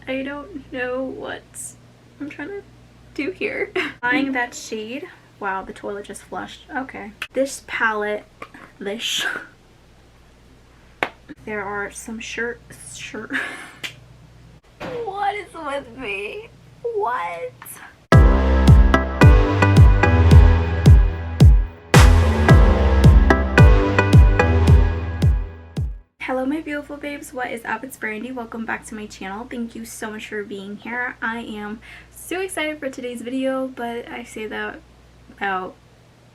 I don't know what I'm trying to do here. Buying that shade. Wow, the toilet just flushed. Okay. This palette, there are some shirt. What is with me? What? Hello my beautiful babes, what is up? It's Brandi. Welcome back to my channel. Thank you so much for being here. I am so excited for today's video, but I say that about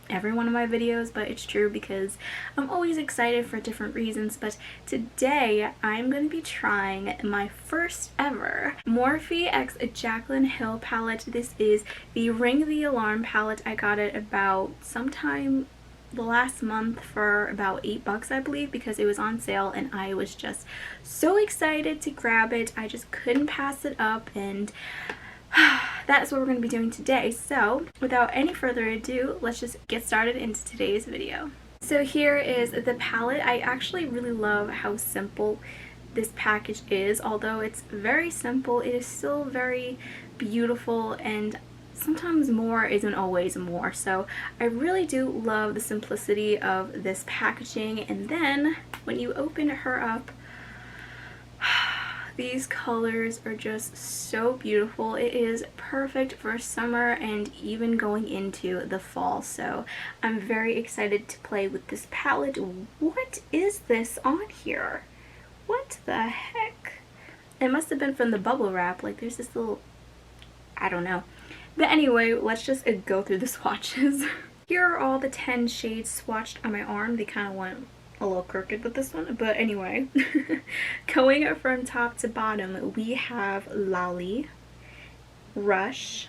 every one of my videos, but it's true because I'm always excited for different reasons. But today I'm going to be trying my first ever Morphe x Jaclyn Hill palette. This is the Ring the Alarm palette. I got it about sometime the last month for about $8 I believe, because it was on sale and I was just so excited to grab it. I just couldn't pass it up, and that's what we're going to be doing today. So without any further ado, let's just get started into today's video. So here is the palette. I actually really love how simple this package is. Although it's very simple, it is still very beautiful, and sometimes more isn't always more. So I really do love the simplicity of this packaging. And then when you open her up, these colors are just so beautiful. It is perfect for summer and even going into the fall. So I'm very excited to play with this palette. What is this on here? What the heck? It must have been from the bubble wrap. Like there's this little, I don't know. But anyway, let's just go through the swatches. Here are all the 10 shades swatched on my arm. They kind of went a little crooked with this one, but anyway. Going from top to bottom, we have Lolly, Rush,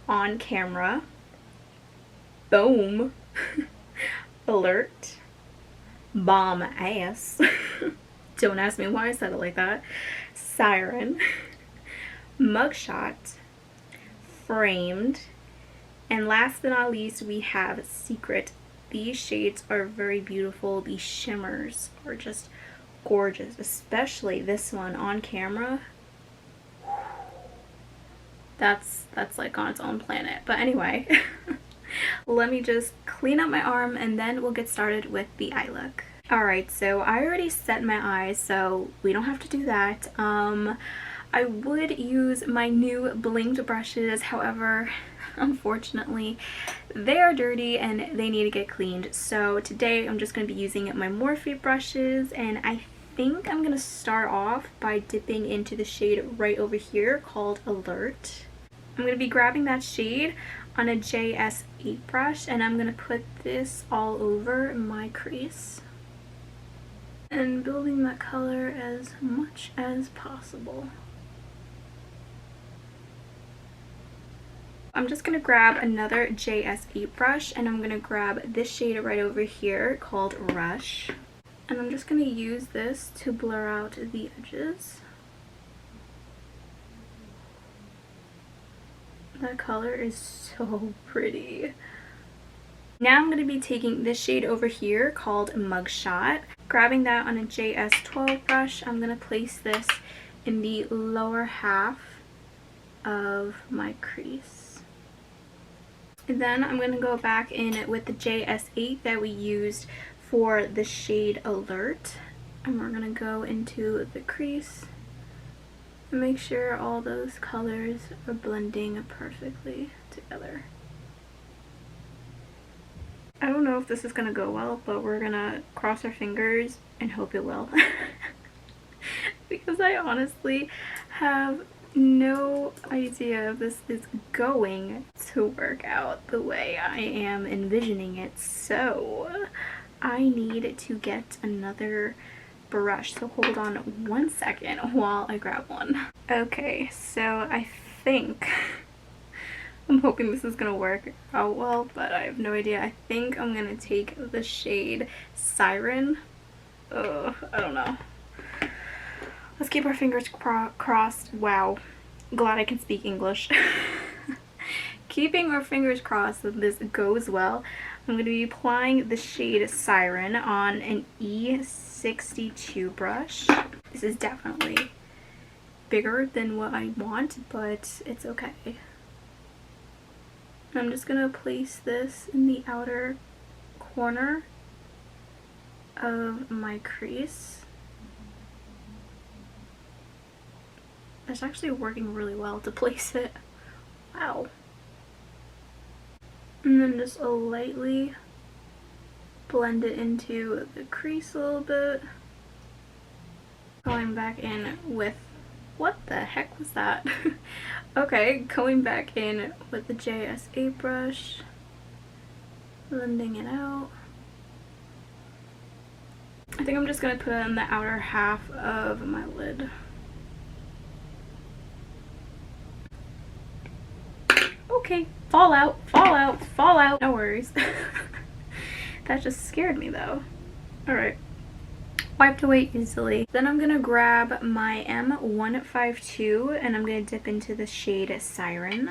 On Camera, Boom, Alert, Bomb Ass, don't ask me why I said it like that, Siren, Mugshot, Framed, and last but not least we have Secret. These shades are very beautiful. These shimmers are just gorgeous, especially this one, On Camera. That's like on its own planet. But anyway, let me just clean up my arm and then we'll get started with the eye look. Alright, so I already set my eyes, so we don't have to do that. I would use my new Blinged brushes, however, unfortunately, they are dirty and they need to get cleaned. So today I'm just going to be using my Morphe brushes, and I think I'm going to start off by dipping into the shade right over here called Alert. I'm going to be grabbing that shade on a JS8 brush, and I'm going to put this all over my crease and building that color as much as possible. I'm just going to grab another JS8 brush, and I'm going to grab this shade right over here called Rush. And I'm just going to use this to blur out the edges. That color is so pretty. Now I'm going to be taking this shade over here called Mugshot. Grabbing that on a JS12 brush, I'm going to place this in the lower half of my crease. And then I'm going to go back in with the JS8 that we used for the shade Alert. And we're going to go into the crease and make sure all those colors are blending perfectly together. I don't know if this is going to go well, but we're going to cross our fingers and hope it will. Because I honestly have no idea if this is going to work out the way I am envisioning it. So I need to get another brush. So hold on 1 second while I grab one. Okay, so I think I'm hoping this is gonna work out well, but I have no idea. I think I'm gonna take the shade Siren. I don't know. Let's keep our fingers crossed. Wow, glad I can speak English. Keeping our fingers crossed that this goes well. I'm going to be applying the shade Siren on an E62 brush. This is definitely bigger than what I want, but it's okay. I'm just gonna place this in the outer corner of my crease. It's actually working really well to place it. Wow. And then just lightly blend it into the crease a little bit. Going back in with, what the heck was that? Okay, going back in with the JS8 brush, blending it out. I think I'm just going to put it in the outer half of my lid. Okay, fall out, fall out, fall out. No worries. That just scared me though. Alright. Wiped away easily. Then I'm going to grab my M152 and I'm going to dip into the shade Siren.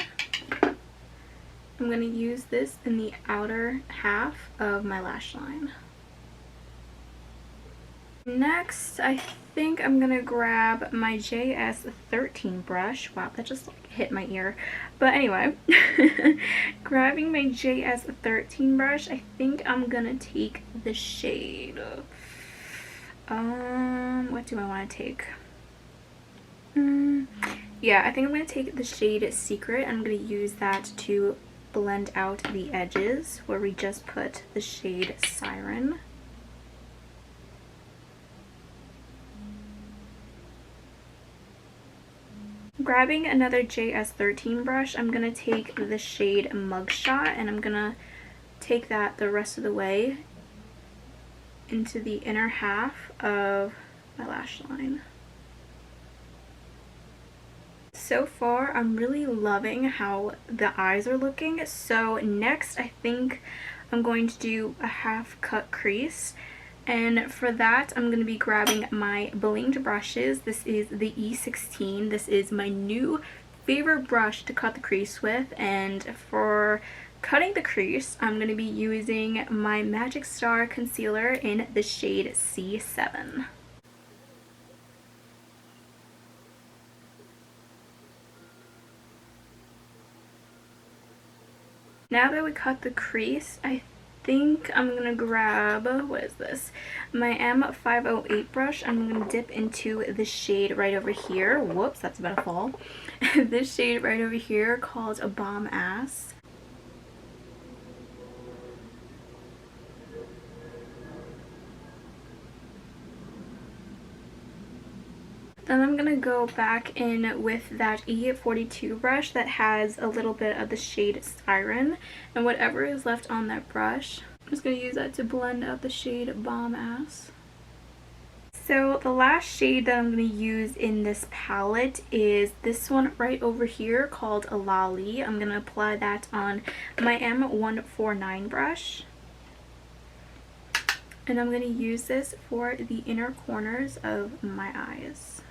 I'm going to use this in the outer half of my lash line. Next, I think I'm going to grab my JS13 brush. Wow, that just like hit my ear. But anyway, grabbing my JS13 brush, I think I'm going to take the shade. What do I want to take? Yeah, I think I'm going to take the shade Secret. I'm going to use that to blend out the edges where we just put the shade Siren. Grabbing another JS13 brush, I'm going to take the shade Mugshot and I'm going to take that the rest of the way into the inner half of my lash line. So far, I'm really loving how the eyes are looking. So next, I think I'm going to do a half cut crease. And for that, I'm going to be grabbing my Blinged brushes. This is the E16. This is my new favorite brush to cut the crease with. And for cutting the crease, I'm going to be using my Magic Star concealer in the shade C7. Now that we cut the crease, I think I'm going to grab, what is this? My M508 brush. I'm going to dip into the shade right over here. Whoops, that's about to fall. This shade right over here called a Bomb Ass. Then I'm going to go back in with that E62 brush that has a little bit of the shade Siren. And whatever is left on that brush, I'm just going to use that to blend out the shade Bomb Ass. So the last shade that I'm going to use in this palette is this one right over here called Lolly. I'm going to apply that on my M149 brush. And I'm going to use this for the inner corners of my eyes.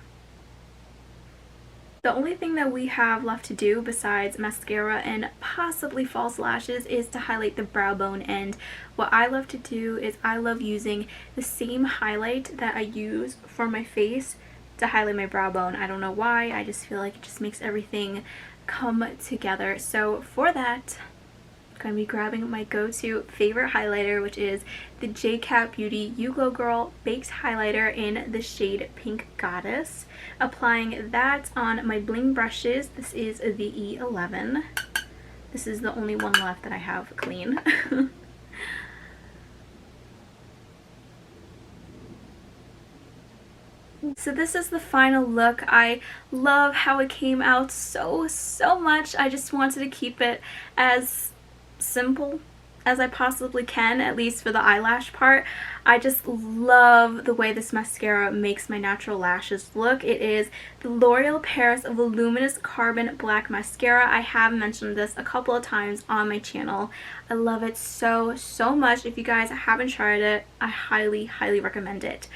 The only thing that we have left to do besides mascara and possibly false lashes is to highlight the brow bone. And what I love to do is I love using the same highlight that I use for my face to highlight my brow bone. I don't know why, I just feel like it just makes everything come together. So for that, I'm going to be grabbing my go-to favorite highlighter, which is the JCat Beauty You Glow Girl Baked Highlighter in the shade Pink Goddess. Applying that on my bling brushes. This is the E11. This is the only one left that I have clean. So this is the final look. I love how it came out so much. I just wanted to keep it as simple as I possibly can, at least for the eyelash part. I just love the way this mascara makes my natural lashes look. It is the L'Oreal Paris Voluminous Carbon Black Mascara. I have mentioned this a couple of times on my channel. I love it so much. If you guys haven't tried it, I highly recommend it.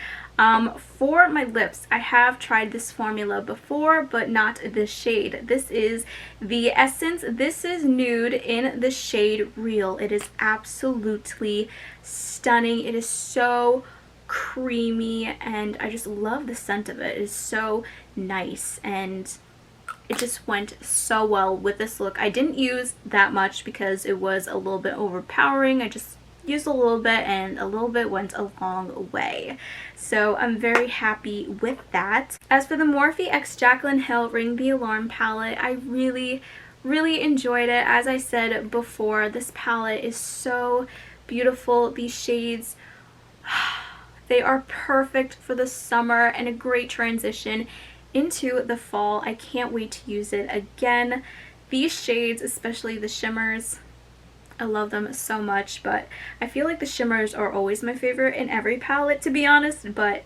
For my lips, I have tried this formula before, but not this shade. This is the Essence. This is Nude in the shade Real. It is absolutely stunning. It is so creamy, and I just love the scent of it. It's so nice, and it just went so well with this look. I didn't use that much because it was a little bit overpowering. I just used a little bit, and a little bit went a long way. So I'm very happy with that. As for the Morphe x Jaclyn Hill Ring the Alarm palette, I really enjoyed it. As I said before, this palette is so beautiful. These shades, they are perfect for the summer and a great transition into the fall. I can't wait to use it again. These shades, especially the shimmers, I love them so much, but I feel like the shimmers are always my favorite in every palette, to be honest, but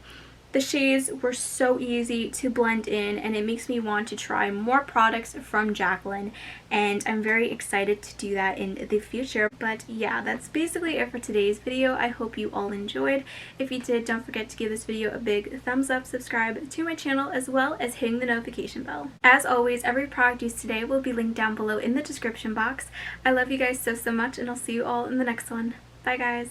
the shades were so easy to blend in, and it makes me want to try more products from Jaclyn, and I'm very excited to do that in the future. But yeah, that's basically it for today's video. I hope you all enjoyed. If you did, don't forget to give this video a big thumbs up, subscribe to my channel, as well as hitting the notification bell. As always, every product used today will be linked down below in the description box. I love you guys so much, and I'll see you all in the next one. Bye guys!